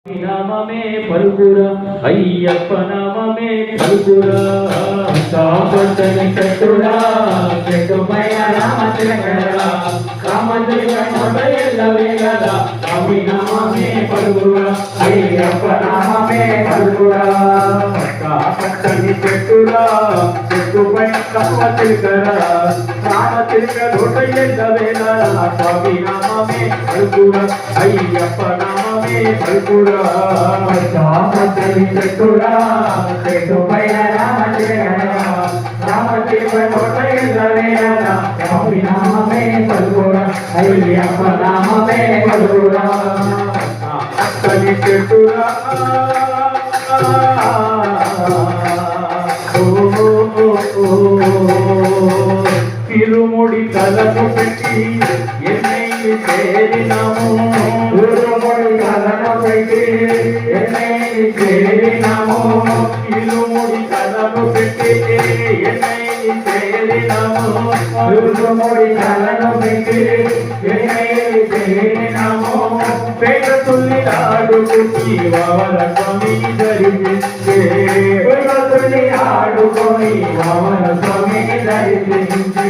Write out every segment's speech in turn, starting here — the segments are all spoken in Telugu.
నామమే పలుకురా అయ్యప్ప నామమే పలుకురా సాపతని కట్టురా చెట్టుపైన రామ తిలకరా రామచంద్ర మొదలెల్ల వేగరా స్వామి నామమే పలుకురా అయ్యప్ప నామమే పలుకురా సాపతని చెట్టురా చెట్టుపైన రామ తిలకరా రామ తిలక మొదలెల్ల వేగరా స్వామి నామమే పలుకురా అయ్యప్ప నామమే పలుకురా చెట్టురా చెట్టుపైన నామమే పలుకురా అయ్యప్ప నామమే పలుకురా అక్కడి చెట్టురా తిరుముడి తలను పెట్టి ఎన్నైలు చేరినాము తిరుముడి తలను పెట్టి ఎన్నైలు చేరినాము తిరుముడి తలను పెట్టి ఎన్నైలు చేరినాము తిరుముడి తలను పెట్టి ఎన్నైలు చేరినాము పేద తుల్లి ఆడుకుని వావర స్వామి ధరిస్తే పేద తుల్లి ఆడుకొని వావర స్వామి ధరిస్తే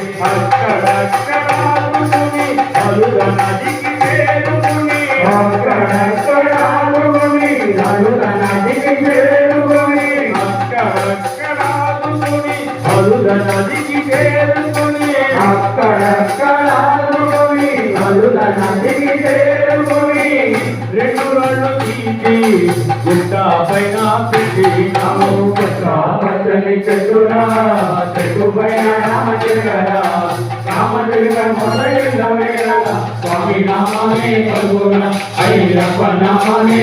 అక్కడక్కడాడుకుని అలుగ నదికి చేరుకుని అక్కడక్కడాడుకుని అలుగ నదికి చేరుకుని అక్కడక్కడాడుకుని అలుగ నదికి చేరుకుని అక్కడక్కడాడుకుని అలుగ నదికి చేరుకుని రెండు రాళ్ళు తీసి గుట్ట పైన పెట్టినాము రామచంద్రుని చెట్టురా చెట్టు పైన రామచంద్ర మొదలైన స్వామి నామమే పలుకురా అయ్యప్ప నామమే